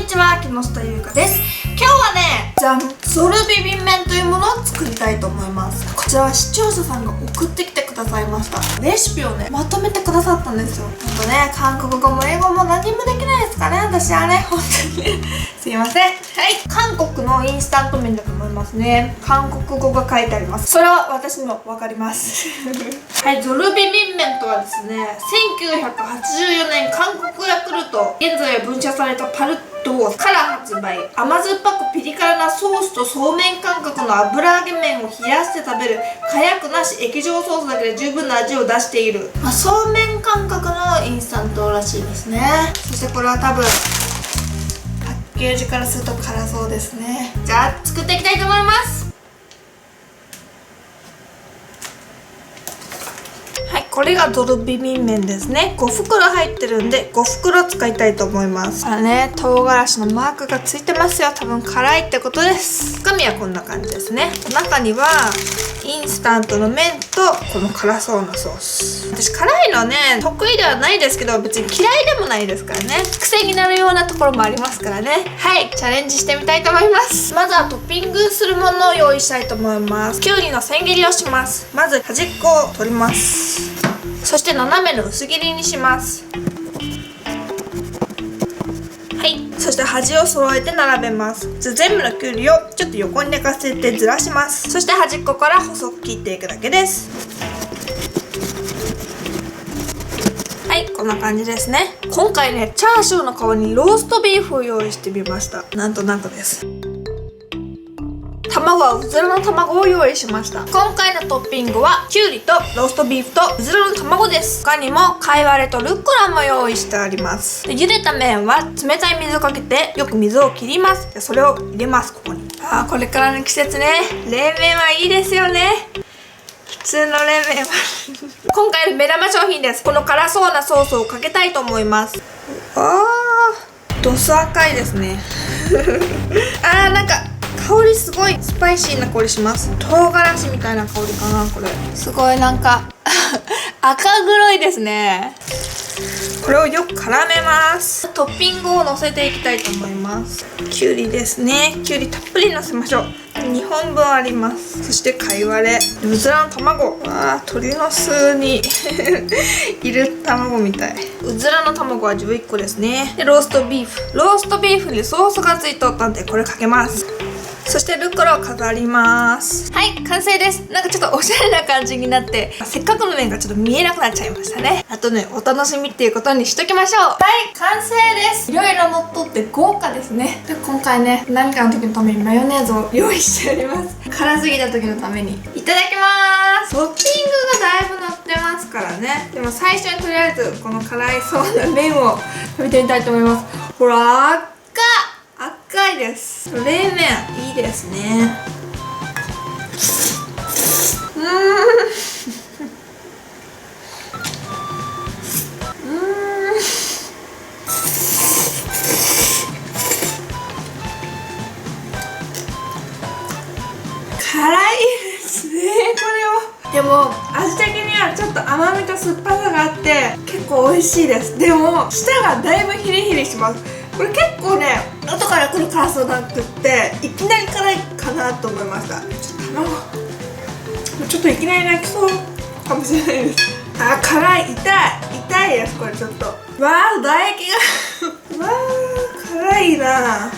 にちは、木下ゆうかです。今日はね、じゃん、ソルビビン麺というものを作りたいと思います。こちらは視聴者さんが送ってきてくださいました。レシピをね、まとめてくださったんですよ。ほんとね、韓国語も英語も何もできないですかね、私はね、本当にすいません。はい、韓国のインスタント麺だと思いますね。韓国語が書いてあります。それは私にもわかりますはい、ソルビビン麺とはですね、1984年韓国ヤクルト、現在は分社されたパルトから発売。甘酸っぱくピリ辛なソースとそうめん感覚の油揚げ麺を冷やして食べる、かやくなし液状ソースだけで十分な味を出している、そうめん感覚のインスタントらしいですね。そしてこれは多分パッケージからすると辛そうですね。じゃあ作っていきたいと思います。はい、これがソルビビン麺ですね。5袋入ってるんで5袋使いたいと思います。唐辛子のマークがついてますよ。多分辛いってことです。中身はこんな感じですね。中にはインスタントの麺とこの辛そうなソース。私辛いのね得意ではないですけど、別に嫌いでもないですからね。癖になるようなところもありますからね。はい、チャレンジしてみたいと思います。まずはトッピングするものを用意したいと思います。きゅうりの千切りをします。まず端っこを取ります。そして斜めの薄切りにします。はい、そして端を揃えて並べます。全部のきゅうりをちょっと横に寝かせてずらします。そして端っこから細く切っていくだけです。はい、こんな感じですね。今回ね、チャーシューの代わりにローストビーフを用意してみました。なんとなくです。卵はうずらの卵を用意しました。今回のトッピングはきゅうりとローストビーフとうずらの卵です。他にも貝割れとルッコラも用意してあります。茹でた麺は冷たい水をかけてよく水を切ります。でそれを入れます。ここにこれからの季節ね、冷麺はいいですよね。普通の冷麺は今回の目玉商品です。この辛そうなソースをかけたいと思います。ドス赤いですねなんか香りすごいスパイシーな香りします。唐辛子みたいな香りかな。これすごいなんか赤黒いですね。これをよく絡めます。トッピングをのせていきたいと思います。きゅうりですね。きゅうりたっぷりのせましょう。2本分あります。そして貝割れ、うずらの卵、鶏の巣にいる卵みたい。うずらの卵は11個ですね。でローストビーフにソースがついとったんでこれかけます。そしてルッコラを飾ります。はい、完成です。なんかちょっとおしゃれな感じになって、せっかくの麺がちょっと見えなくなっちゃいましたね。あとね、お楽しみっていうことにしときましょう。はい、完成です。いろいろ乗っ取って豪華ですね。で今回ね、何かの時のためにマヨネーズを用意しております。辛すぎた時のために。いただきます。トッピングがだいぶ乗ってますからね。でも最初にとりあえずこの辛いそうな麺を食べてみたいと思います。ほら、赤いです。冷麺いいですね。辛いですね、これを。でも味的にはちょっと甘みと酸っぱさがあって結構美味しいです。でも舌がだいぶヒリヒリします。これ結構ね、後から来る辛さなくっていきなり辛いかなと思いました。ちょっといきなり泣きそうかもしれないです。辛い、痛いです。これちょっと唾液が辛いな。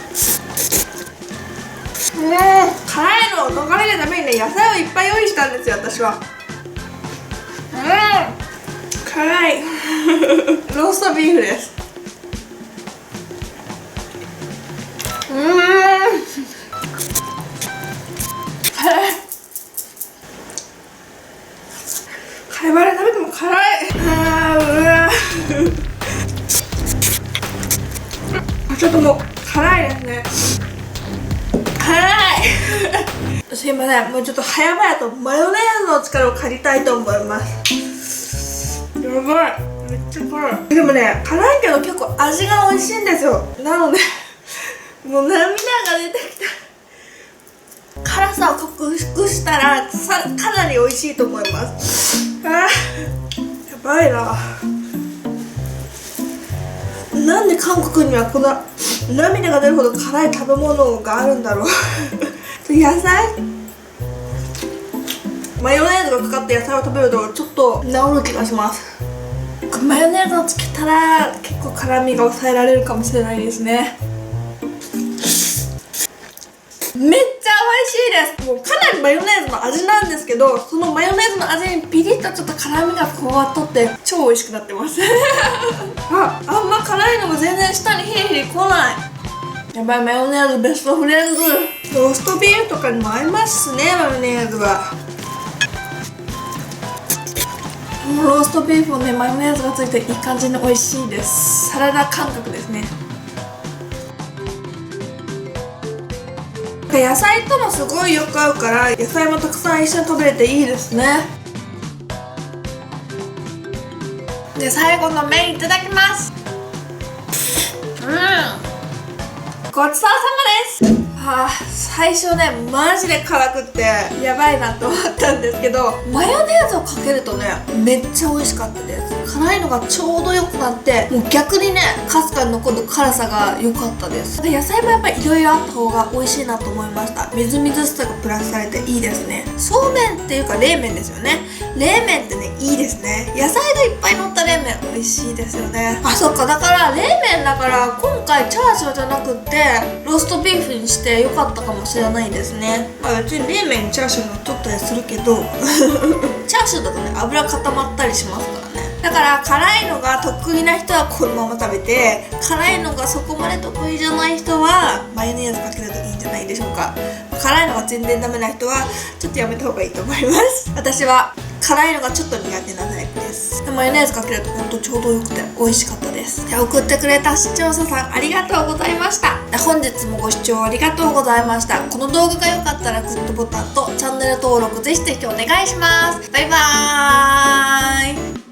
辛いのを逃れるためにね、野菜をいっぱい用意したんですよ、私は。辛いローストビーフです。貝割れ食べても辛い。ちょっともう辛いですね。すいません、もうちょっと早々とマヨネーズの力を借りたいと思います。やばい、めっちゃ辛い。でもね、辛いけど結構味が美味しいんですよ。なのでもう涙が出てきた。辛さを克服したらかなり美味しいと思います。やばいな。なんで韓国にはこんな涙が出るほど辛い食べ物があるんだろう野菜マヨネーズがかかった野菜を食べるとちょっと治る気がします。マヨネーズをつけたら結構辛みが抑えられるかもしれないですね。めっちゃ美味しいです。もうかなりマヨネーズの味なんですけど、そのマヨネーズの味にピリッとちょっと辛みが加わっとって超美味しくなってますあんま辛いのも全然舌にヒリヒリ来ない。やばい、マヨネーズベストフレンズ。ローストビーフとかにも合いますね、マヨネーズは。ローストビーフもね、マヨネーズがついていい感じに美味しいです。サラダ感覚ですね。野菜ともすごいよく合うから野菜もたくさん一緒に食べれていいですね。で、最後の麺いただきます。ごちそうさまです。最初ね、マジで辛くってやばいなと思ったんですけど、マヨネーズをかけるとね、めっちゃ美味しかったです。辛いのがちょうどよくなって、もう逆にね、かすかに残る辛さが良かったです。で、野菜もやっぱりいろいろあった方が美味しいなと思いました。みずみずしさがプラスされていいですね。そうめんっていうか冷麺ですよね。冷麺ってね、いいですね。野菜がいっぱい乗った冷麺美味しいですよね。そっか、だから冷麺だから今回チャーシューじゃなくってローストビーフにしてよかったかもしれないですね。別に冷麺にチャーシュー乗っとったりするけどチャーシューだとね、油固まったりしますからね。だから辛いのが得意な人はこのまま食べて、辛いのがそこまで得意じゃない人はマヨネーズかけるといいんじゃないでしょうか。辛いのが全然ダメな人はちょっとやめた方がいいと思います私は辛いのがちょっと苦手なタイプです。でマヨネーズかけるとほんとちょうどよくて美味しかったです。で、送ってくれた視聴者さんありがとうございました。で、本日もご視聴ありがとうございました。この動画が良かったらグッドボタンとチャンネル登録ぜひぜひお願いします。バイバーイ。